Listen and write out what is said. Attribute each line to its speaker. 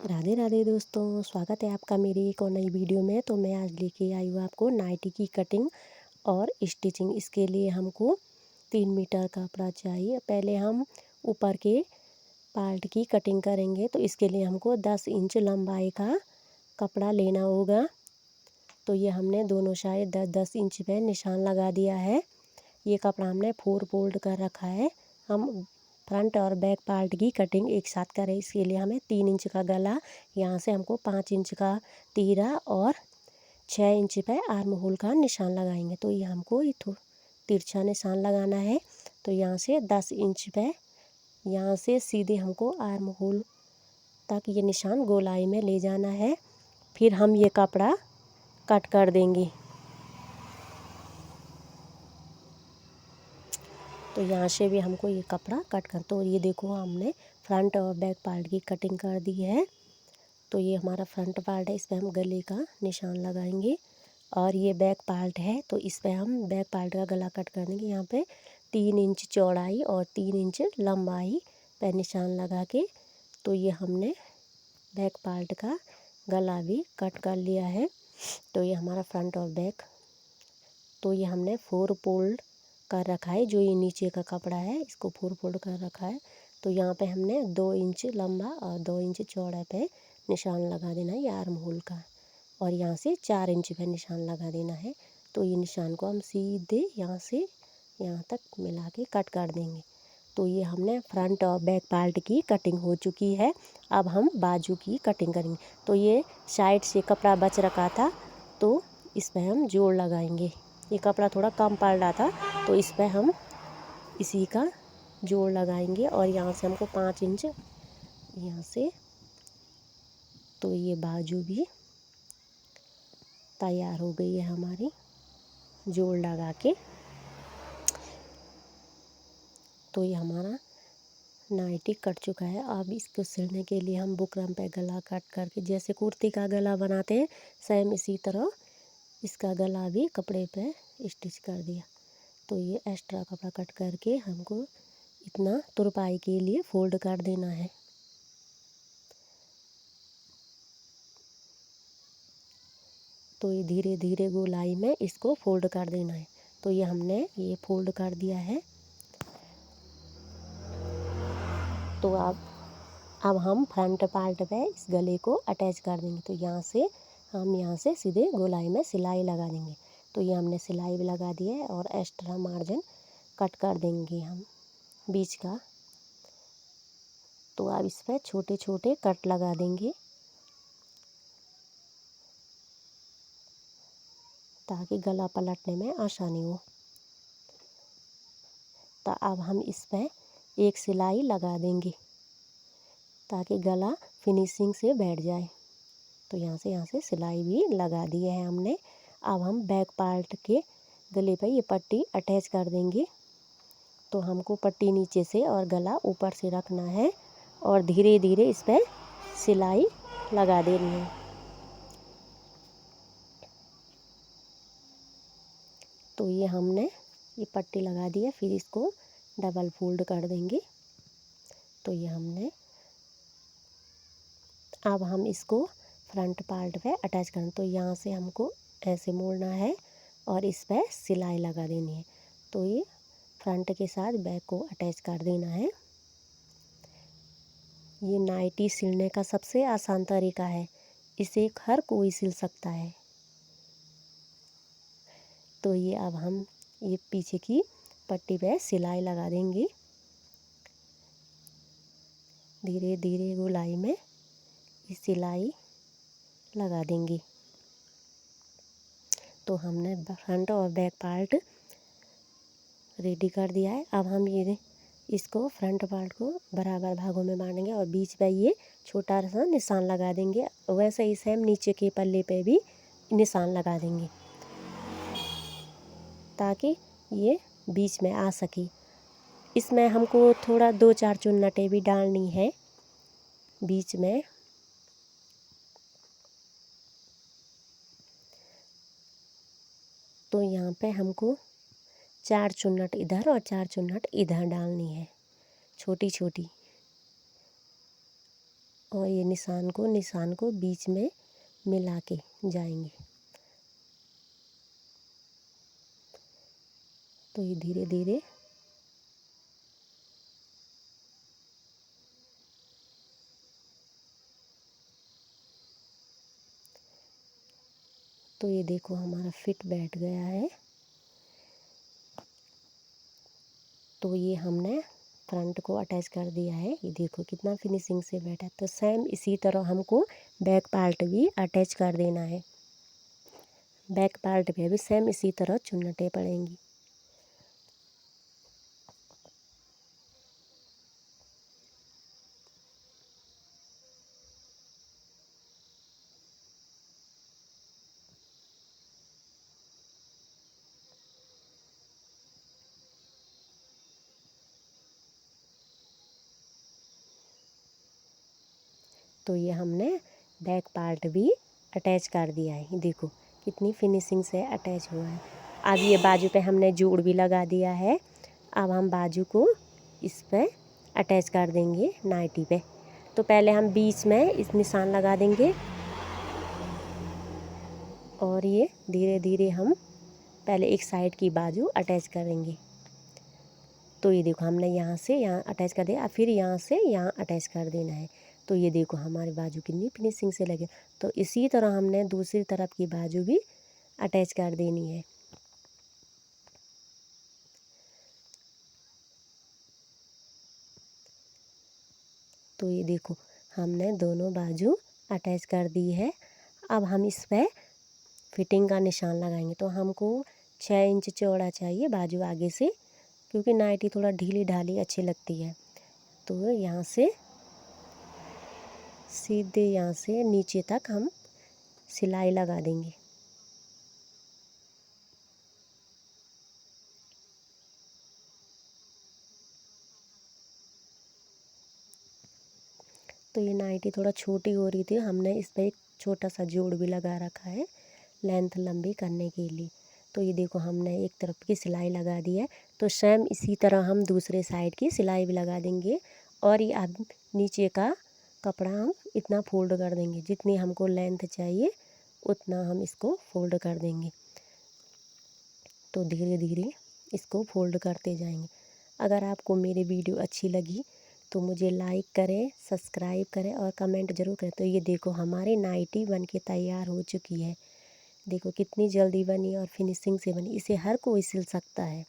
Speaker 1: राधे राधे दोस्तों, स्वागत है आपका मेरी एक और नई वीडियो में। तो मैं आज लेके आई हूँ आपको नाइटी की कटिंग और स्टिचिंग। इसके लिए हमको 3 मीटर कपड़ा चाहिए। पहले हम ऊपर के पार्ट की कटिंग करेंगे, तो इसके लिए हमको 10 इंच लंबाई का कपड़ा लेना होगा। तो ये हमने दोनों साइड 10-10 इंच पे निशान लगा दिया है। ये कपड़ा हमने 4 फोल्ड कर रखा है। हम फ्रंट और बैक पार्ट की कटिंग एक साथ करें, इसके लिए हमें 3 इंच का गला, यहाँ से हमको 5 इंच का तीरा और 6 इंच पे आर्म होल का निशान लगाएंगे। तो ये हमको तिरछा निशान लगाना है। तो यहाँ से 10 इंच पे यहाँ से सीधे हमको आर्म होल तक ये निशान गोलाई में ले जाना है। फिर हम ये कपड़ा कट कर देंगे। तो यहाँ से भी हमको ये कपड़ा कट कर, तो ये देखो हमने फ्रंट और बैक पार्ट की कटिंग कर दी है। तो ये हमारा फ्रंट पार्ट है, इस पर हम गले का निशान लगाएंगे। और ये बैक पार्ट है, तो इस पर हम बैक पार्ट का गला कट कर देंगे। यहाँ पे 3 इंच चौड़ाई और 3 इंच लंबाई पे निशान लगा के, तो ये हमने बैक पार्ट का गला भी कट कर लिया है। तो ये हमारा फ्रंट और बैक, तो ये हमने 4 फोल्ड कर रखा है। जो ये नीचे का कपड़ा है, इसको 4 फोल्ड कर रखा है। तो यहाँ पे हमने 2 इंच लंबा और 2 इंच चौड़ा पे निशान लगा देना है, ये आर्म होल का। और यहाँ से 4 इंच पे निशान लगा देना है। तो ये निशान को हम सीधे यहाँ से यहाँ तक मिला के कट कर देंगे। तो ये हमने फ्रंट और बैक पार्ट की कटिंग हो चुकी है। अब हम बाजू की कटिंग करेंगे। तो ये साइड से कपड़ा बच रखा था, तो इस पर हम जोड़ लगाएंगे। ये कपड़ा थोड़ा कम पड़ रहा था, तो इस पर हम इसी का जोड़ लगाएंगे। और यहाँ से हमको 5 इंच यहाँ से, तो ये बाजू भी तैयार हो गई है हमारी जोड़ लगा के। तो ये हमारा नाइटी कट चुका है। अब इसको सिलने के लिए हम बुकरम पे गला कट करके, जैसे कुर्ती का गला बनाते हैं सेम इसी तरह इसका गला भी कपड़े पे स्टिच कर दिया। तो ये एक्स्ट्रा कपड़ा कट करके हमको इतना तुरपाई के लिए फोल्ड कर देना है। तो ये धीरे धीरे गोलाई में इसको फोल्ड कर देना है। तो ये हमने ये फोल्ड कर दिया है। तो अब हम फ्रंट पार्ट पे इस गले को अटैच कर देंगे। तो यहाँ से सीधे गोलाई में सिलाई लगा देंगे। तो ये हमने सिलाई भी लगा दी है और एक्स्ट्रा मार्जिन कट कर देंगे हम बीच का। तो अब इस पर छोटे छोटे कट लगा देंगे, ताकि गला पलटने में आसानी हो। तो अब हम इस पर एक सिलाई लगा देंगे, ताकि गला फिनिशिंग से बैठ जाए। तो यहाँ से सिलाई भी लगा दी है हमने। अब हम बैक पार्ट के गले पर ये पट्टी अटैच कर देंगे। तो हमको पट्टी नीचे से और गला ऊपर से रखना है और धीरे धीरे इस पर सिलाई लगा देनी है। तो ये हमने ये पट्टी लगा दी है, फिर इसको डबल फोल्ड कर देंगे। तो ये हमने, अब हम इसको फ्रंट पार्ट पे अटैच करें। तो यहाँ से हमको ऐसे मोड़ना है और इस पर सिलाई लगा देनी है। तो ये फ्रंट के साथ बैक को अटैच कर देना है। ये नाइटी सिलने का सबसे आसान तरीका है, इसे हर कोई सिल सकता है। तो ये अब हम ये पीछे की पट्टी पे सिलाई लगा देंगे। धीरे धीरे गोलाई में ये सिलाई लगा देंगे। तो हमने फ्रंट और बैक पार्ट रेडी कर दिया है। अब हम ये इसको फ्रंट पार्ट को बराबर भागों में बांटेंगे और बीच में ये छोटा सा निशान लगा देंगे। वैसे ही सेम नीचे के पल्ले पे भी निशान लगा देंगे, ताकि ये बीच में आ सके। इसमें हमको थोड़ा 2-4 चुन्नटें भी डालनी है बीच में। तो यहाँ पे हमको 4 चुन्नट इधर और 4 चुन्नट इधर डालनी है, छोटी छोटी। और ये निशान को बीच में मिला के जाएंगे। तो ये धीरे धीरे तो ये देखो हमारा फिट बैठ गया है। तो ये हमने फ्रंट को अटैच कर दिया है। ये देखो कितना फिनिशिंग से बैठा है। तो सेम इसी तरह हमको बैक पार्ट भी अटैच कर देना है। बैक पार्ट पे भी सेम इसी तरह चुन्नटें पड़ेंगी। तो ये हमने बैक पार्ट भी अटैच कर दिया है। देखो कितनी फिनिशिंग से अटैच हुआ है। अब ये बाजू पे हमने जोड़ भी लगा दिया है। अब हम बाजू को इस पे अटैच कर देंगे नाइटी पे। तो पहले हम बीच में इस निशान लगा देंगे और ये धीरे धीरे हम पहले एक साइड की बाजू अटैच करेंगे। तो ये देखो हमने यहाँ से यहाँ अटैच कर दिया, फिर यहाँ से यहाँ अटैच कर देना है। तो ये देखो हमारी बाजू कितनी फिनिशिंग से लगे। तो इसी तरह हमने दूसरी तरफ की बाजू भी अटैच कर देनी है। तो ये देखो हमने दोनों बाजू अटैच कर दी है। अब हम इस पर फिटिंग का निशान लगाएंगे। तो हमको 6 इंच चौड़ा चाहिए बाजू आगे से, क्योंकि नाइटी थोड़ा ढीली ढाली अच्छी लगती है। तो यहाँ से सीधे यहाँ से नीचे तक हम सिलाई लगा देंगे। तो ये नाइटी थोड़ा छोटी हो रही थी, हमने इस पर एक छोटा सा जोड़ भी लगा रखा है लेंथ लंबी करने के लिए। तो ये देखो हमने एक तरफ की सिलाई लगा दी है। तो सेम इसी तरह हम दूसरे साइड की सिलाई भी लगा देंगे। और ये अब नीचे का कपड़ा हम इतना फोल्ड कर देंगे, जितनी हमको लेंथ चाहिए उतना हम इसको फोल्ड कर देंगे। तो धीरे धीरे इसको फोल्ड करते जाएंगे। अगर आपको मेरी वीडियो अच्छी लगी तो मुझे लाइक करें, सब्सक्राइब करें और कमेंट ज़रूर करें। तो ये देखो हमारी नाइटी बन के तैयार हो चुकी है। देखो कितनी जल्दी बनी और फिनिशिंग से बनी। इसे हर कोई सिल सकता है।